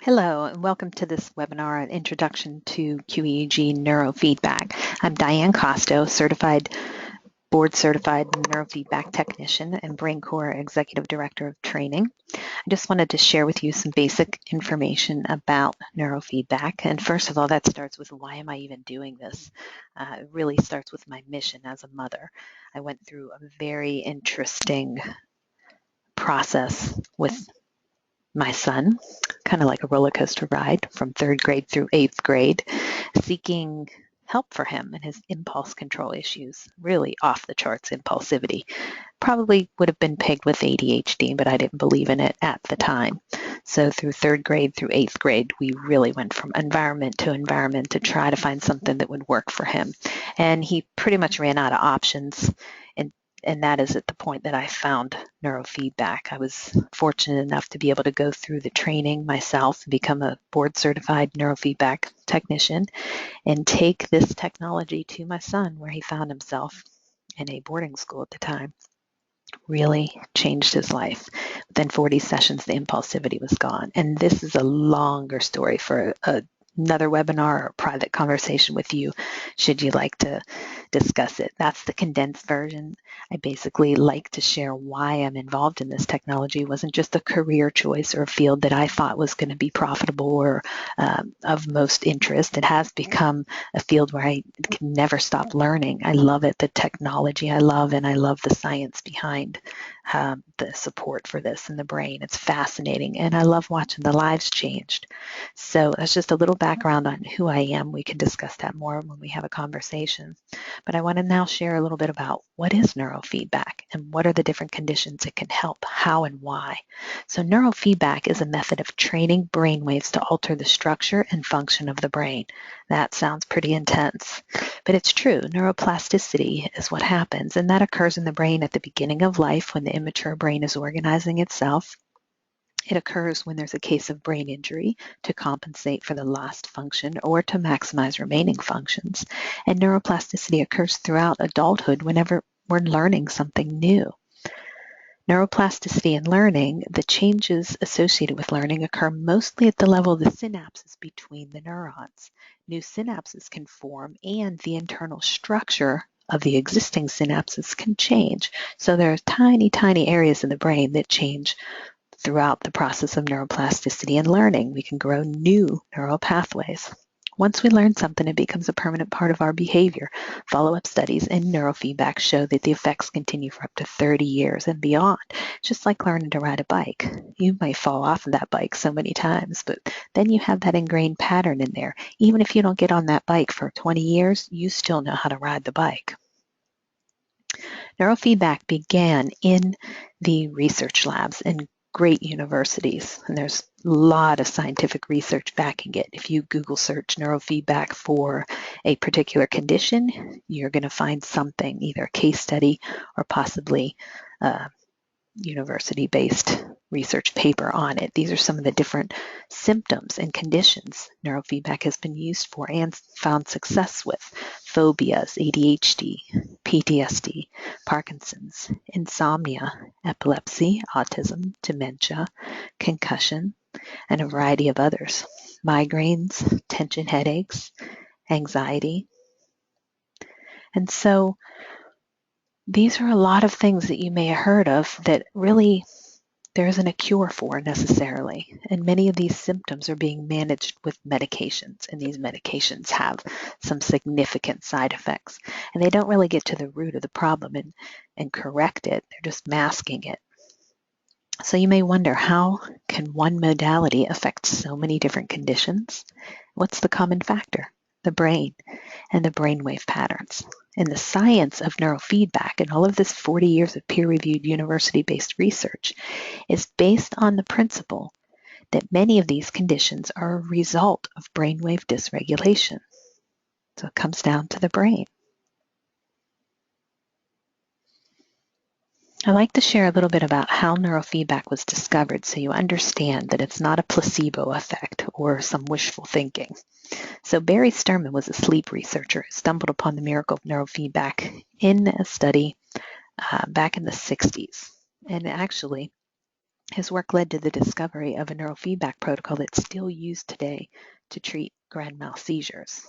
Hello, and welcome to this webinar on Introduction to QEEG Neurofeedback. I'm Diane Costo, board-certified neurofeedback technician and Brain Core Executive Director of Training. I just wanted to share with you some basic information about neurofeedback. And first of all, that starts with why am I even doing this? It really starts with my mission as a mother. I went through a very interesting process with my son, kind of like a roller coaster ride from 3rd grade through 8th grade, seeking help for him and his impulse control issues, really off the charts impulsivity. Probably would have been pegged with ADHD, but I didn't believe in it at the time. So through 3rd grade through 8th grade, we really went from environment to try to find something that would work for him. And he pretty much ran out of options, and that is at the point that I found neurofeedback. I was fortunate enough to be able to go through the training myself and become a board-certified neurofeedback technician and take this technology to my son where he found himself in a boarding school at the time. Really changed his life. Within 40 sessions, the impulsivity was gone. And this is a longer story for another webinar or private conversation with you, should you like to discuss it. That's the condensed version. I basically like to share why I'm involved in this technology. It wasn't just a career choice or a field that I thought was going to be profitable or of most interest. It has become a field where I can never stop learning. I love it, the technology I love, and I love the science behind the support for this in the brain. It's fascinating, and I love watching the lives changed. So that's just a little background on who I am. We can discuss that more when we have a conversation. But I want to now share a little bit about what is neurofeedback and what are the different conditions it can help, how and why. So neurofeedback is a method of training brainwaves to alter the structure and function of the brain. That sounds pretty intense, but it's true. Neuroplasticity is what happens, and that occurs in the brain at the beginning of life when the immature brain is organizing itself. It occurs when there's a case of brain injury to compensate for the lost function or to maximize remaining functions. And neuroplasticity occurs throughout adulthood whenever we're learning something new. Neuroplasticity and learning, the changes associated with learning occur mostly at the level of the synapses between the neurons. New synapses can form and the internal structure of the existing synapses can change. So there are tiny, tiny areas in the brain that change throughout the process of neuroplasticity and learning. We can grow new neural pathways. Once we learn something, it becomes a permanent part of our behavior. Follow-up studies in neurofeedback show that the effects continue for up to 30 years and beyond, just like learning to ride a bike. You might fall off of that bike so many times, but then you have that ingrained pattern in there. Even if you don't get on that bike for 20 years, you still know how to ride the bike. Neurofeedback began in the research labs in great universities, and there's a lot of scientific research backing it. If you Google search neurofeedback for a particular condition, you're going to find something, either a case study or possibly a university-based research paper on it. These are some of the different symptoms and conditions neurofeedback has been used for and found success with: phobias, ADHD, PTSD, Parkinson's, insomnia, epilepsy, autism, dementia, concussion, and a variety of others. Migraines, tension headaches, anxiety. And so these are a lot of things that you may have heard of that really there isn't a cure for necessarily. And many of these symptoms are being managed with medications, and these medications have some significant side effects. And they don't really get to the root of the problem and correct it. They're just masking it. So you may wonder, how can one modality affect so many different conditions? What's the common factor? The brain and the brainwave patterns. And the science of neurofeedback and all of this 40 years of peer-reviewed university-based research is based on the principle that many of these conditions are a result of brainwave dysregulation. So it comes down to the brain. I'd like to share a little bit about how neurofeedback was discovered so you understand that it's not a placebo effect or some wishful thinking. So Barry STERMAN was a sleep researcher who stumbled upon the miracle of neurofeedback in a study back in the 60s. And actually, His work led to the discovery of a neurofeedback protocol that's still used today to treat grand mal seizures.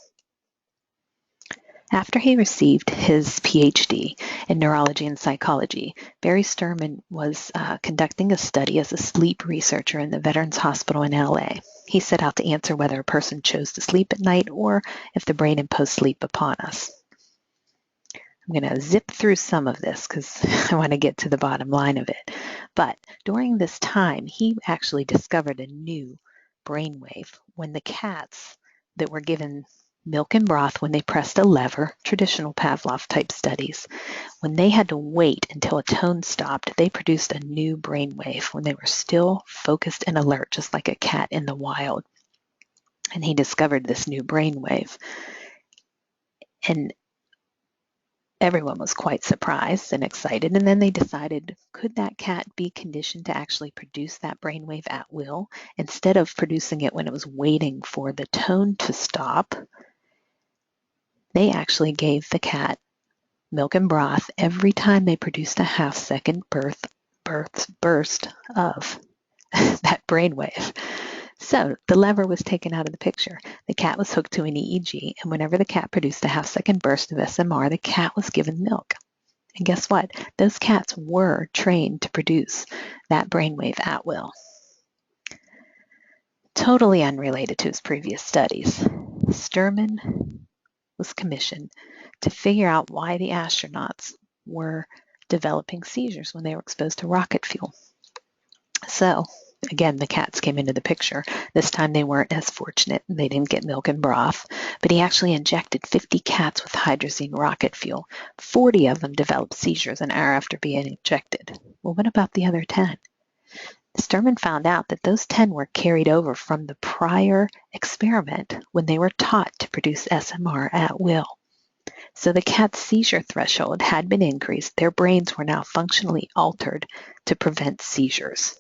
After he received his PhD in neurology and psychology, Barry STERMAN was conducting a study as a sleep researcher in the Veterans Hospital in LA. He set out to answer whether a person chose to sleep at night or if the brain imposed sleep upon us. I'm going to zip through some of this because I want to get to the bottom line of it. But during this time, he actually discovered a new brainwave when the cats that were given milk and broth when they pressed a lever, traditional Pavlov type studies, when they had to wait until a tone stopped, they produced a new brainwave when they were still focused and alert, just like a cat in the wild. And he discovered this new brainwave. And everyone was quite surprised and excited, and then they decided, could that cat be conditioned to actually produce that brainwave at will instead of producing it when it was waiting for the tone to stop? They actually gave the cat milk and broth every time they produced a half-second burst of that brainwave. So the lever was taken out of the picture. The cat was hooked to an EEG, and whenever the cat produced a half-second burst of SMR, the cat was given milk. And guess what? Those cats were trained to produce that brainwave at will. Totally unrelated to his previous studies, STERMAN was commissioned to figure out why the astronauts were developing seizures when they were exposed to rocket fuel. So, again, the cats came into the picture. This time they weren't as fortunate. They didn't get milk and broth, but he actually injected 50 cats with hydrazine rocket fuel. 40 of them developed seizures an hour after being injected. Well, what about the other 10? STERMAN found out that those 10 were carried over from the prior experiment when they were taught to produce SMR at will. So the cat's seizure threshold had been increased. Their brains were now functionally altered to prevent seizures.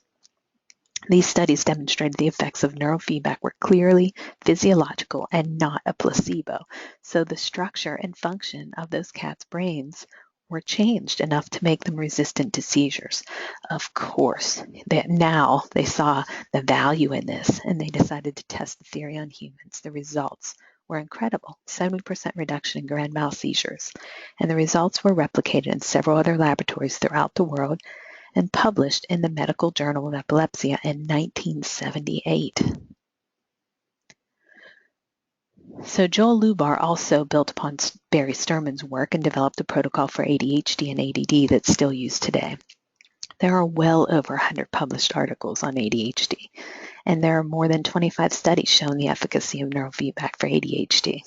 These studies demonstrated the effects of neurofeedback were clearly physiological and not a placebo. So the structure and function of those cats' brains were changed enough to make them resistant to seizures. Of course, now they saw the value in this, and they decided to test the theory on humans. The results were incredible, 70% reduction in grand mal seizures. And the results were replicated in several other laboratories throughout the world and published in the Medical Journal of Epilepsy in 1978. So Joel Lubar also built upon Barry STERMAN's work and developed a protocol for ADHD and ADD that's still used today. There are well over 100 published articles on ADHD, and there are more than 25 studies showing the efficacy of neurofeedback for ADHD.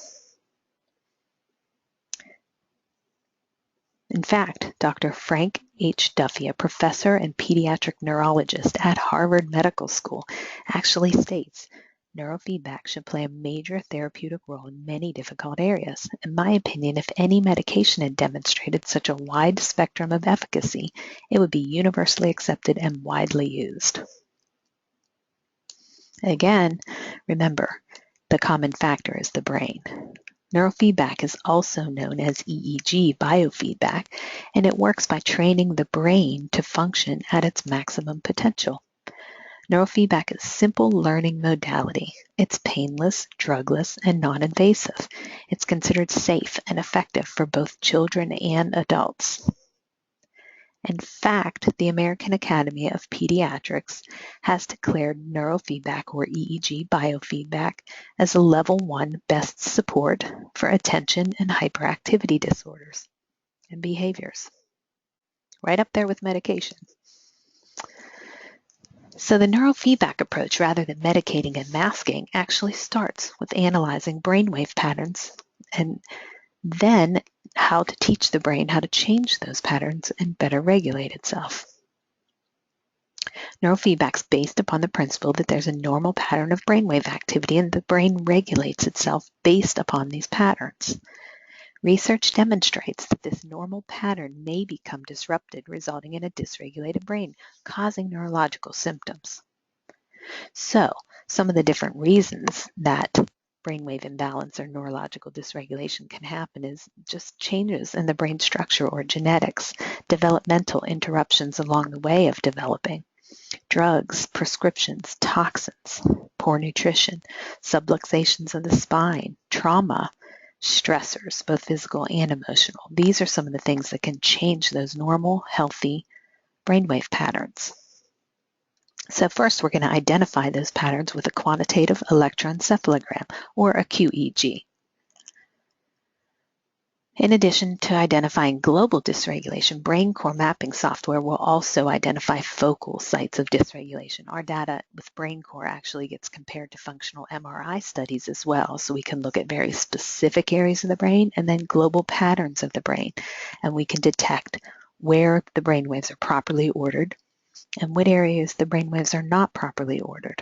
In fact, Dr. Frank H. Duffy, a professor and pediatric neurologist at Harvard Medical School, actually states, neurofeedback should play a major therapeutic role in many difficult areas. In my opinion, if any medication had demonstrated such a wide spectrum of efficacy, it would be universally accepted and widely used. Again, remember, the common factor is the brain. Neurofeedback is also known as EEG biofeedback, and it works by training the brain to function at its maximum potential. Neurofeedback is a simple learning modality. It's painless, drugless, and non-invasive. It's considered safe and effective for both children and adults. In fact, the American Academy of Pediatrics has declared neurofeedback, or EEG biofeedback, as a level 1 best support for attention and hyperactivity disorders and behaviors. Right up there with medication. So the neurofeedback approach, rather than medicating and masking, actually starts with analyzing brainwave patterns and then how to teach the brain how to change those patterns and better regulate itself. Neurofeedback is based upon the principle that there's a normal pattern of brainwave activity and the brain regulates itself based upon these patterns. Research demonstrates that this normal pattern may become disrupted, resulting in a dysregulated brain, causing neurological symptoms. So, some of the different reasons that brainwave imbalance or neurological dysregulation can happen is just changes in the brain structure or genetics, developmental interruptions along the way of developing, drugs, prescriptions, toxins, poor nutrition, subluxations of the spine, trauma, stressors, both physical and emotional. These are some of the things that can change those normal, healthy brainwave patterns. So first, we're going to identify those patterns with a quantitative electroencephalogram, or a QEG. In addition to identifying global dysregulation, brain core mapping software will also identify focal sites of dysregulation. Our data with brain core actually gets compared to functional MRI studies as well, so we can look at very specific areas of the brain and then global patterns of the brain, and we can detect where the brain waves are properly ordered and what areas the brain waves are not properly ordered.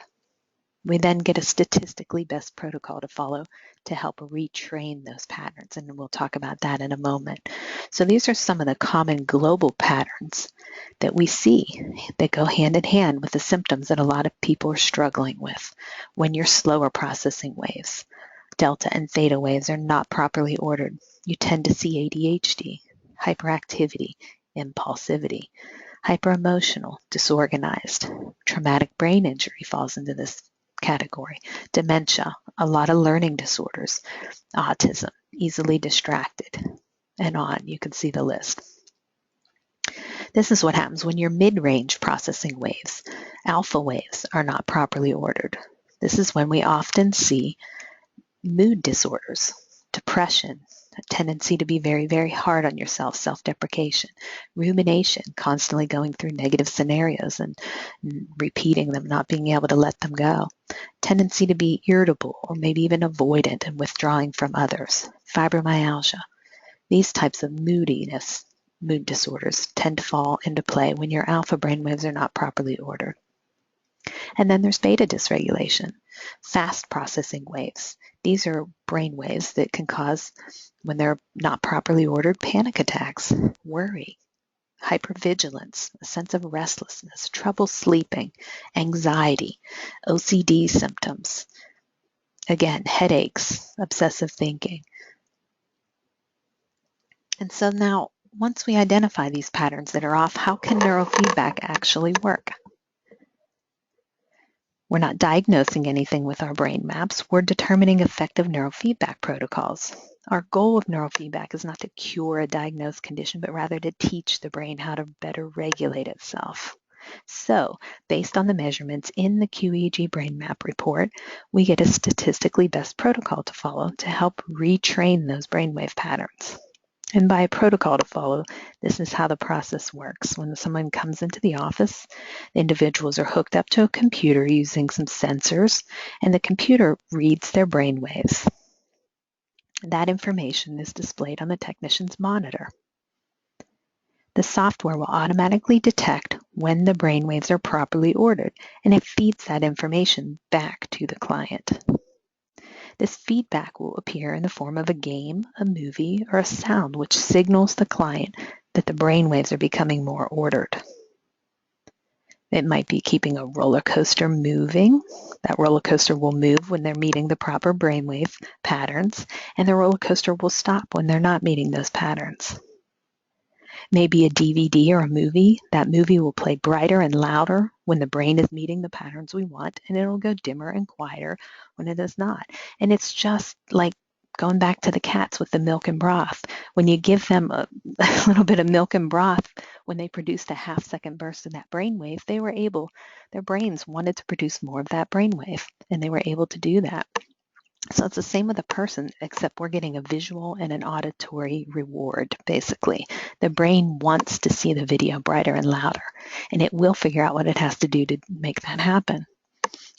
We then get a statistically best protocol to follow to help retrain those patterns, and we'll talk about that in a moment. So these are some of the common global patterns that we see that go hand in hand with the symptoms that a lot of people are struggling with when you're slower processing waves. Delta and theta waves are not properly ordered. You tend to see ADHD, hyperactivity, impulsivity, hyperemotional, disorganized. Traumatic brain injury falls into this category. Dementia, a lot of learning disorders, autism, easily distracted, and on. You can see the list. This is what happens when your mid-range processing waves, alpha waves, are not properly ordered. This is when we often see mood disorders, depression, a tendency to be very, very hard on yourself, self-deprecation, rumination, constantly going through negative scenarios and repeating them, not being able to let them go, tendency to be irritable or maybe even avoidant and withdrawing from others, fibromyalgia. These types of moodiness, mood disorders, tend to fall into play when your alpha brainwaves are not properly ordered. And then there's beta dysregulation, fast processing waves. These are brain waves that can cause, when they're not properly ordered, panic attacks, worry, hypervigilance, a sense of restlessness, trouble sleeping, anxiety, OCD symptoms. Again, headaches, obsessive thinking. And so now, once we identify these patterns that are off, how can neurofeedback actually work? We're not diagnosing anything with our brain maps. We're determining effective neurofeedback protocols. Our goal of neurofeedback is not to cure a diagnosed condition, but rather to teach the brain how to better regulate itself. So, based on the measurements in the QEG brain map report, we get a statistically best protocol to follow to help retrain those brainwave patterns. And by a protocol to follow, this is how the process works. When someone comes into the office, the individuals are hooked up to a computer using some sensors, and the computer reads their brain waves. That information is displayed on the technician's monitor. The software will automatically detect when the brain waves are properly ordered, and it feeds that information back to the client. This feedback will appear in the form of a game, a movie, or a sound which signals the client that the brainwaves are becoming more ordered. It might be keeping a roller coaster moving. That roller coaster will move when they're meeting the proper brainwave patterns, and the roller coaster will stop when they're not meeting those patterns. Maybe a DVD or a movie. That movie will play brighter and louder when the brain is meeting the patterns we want, and it'll go dimmer and quieter when it is not. And it's just like going back to the cats with the milk and broth. When you give them a little bit of milk and broth, when they produced a half-second burst of that brainwave, their brains wanted to produce more of that brainwave, and they were able to do that. So it's the same with a person, except we're getting a visual and an auditory reward, basically. The brain wants to see the video brighter and louder, and it will figure out what it has to do to make that happen.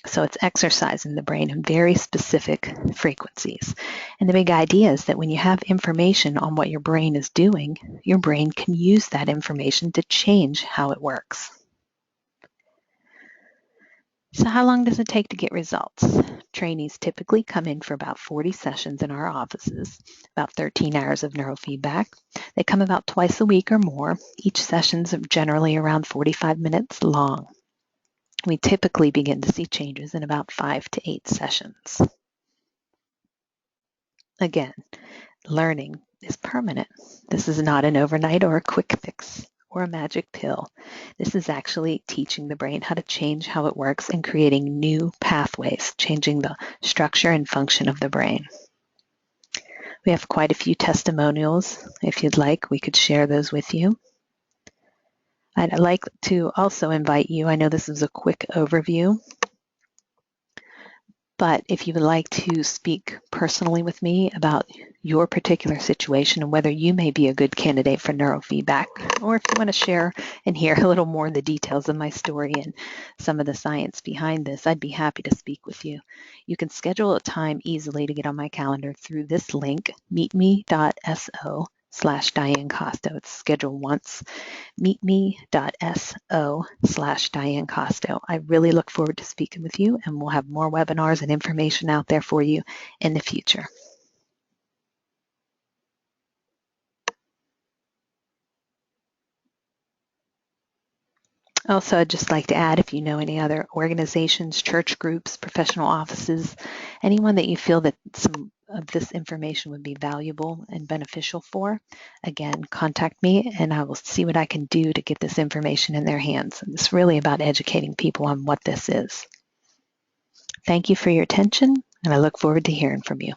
So it's exercising the brain in very specific frequencies. And the big idea is that when you have information on what your brain is doing, your brain can use that information to change how it works. So how long does it take to get results? Trainees typically come in for about 40 sessions in our offices, about 13 hours of neurofeedback. They come about twice a week or more. Each session's generally around 45 minutes long. We typically begin to see changes in about 5 to 8 sessions. Again, learning is permanent. This is not an overnight or a quick fix or a magic pill. This is actually teaching the brain how to change how it works and creating new pathways, changing the structure and function of the brain. We have quite a few testimonials. If you'd like, we could share those with you. I'd like to also invite you, I know this is a quick overview, but if you would like to speak personally with me about your particular situation and whether you may be a good candidate for neurofeedback, or if you want to share and hear a little more of the details of my story and some of the science behind this, I'd be happy to speak with you. You can schedule a time easily to get on my calendar through this link, meetme.so/Diane Costo. It's scheduled once, meetme.so/Diane Costo. I really look forward to speaking with you, and we'll have more webinars and information out there for you in the future. Also, I'd just like to add, if you know any other organizations, church groups, professional offices, anyone that you feel that some of this information would be valuable and beneficial for, again, contact me and I will see what I can do to get this information in their hands. It's really about educating people on what this is. Thank you for your attention, and I look forward to hearing from you.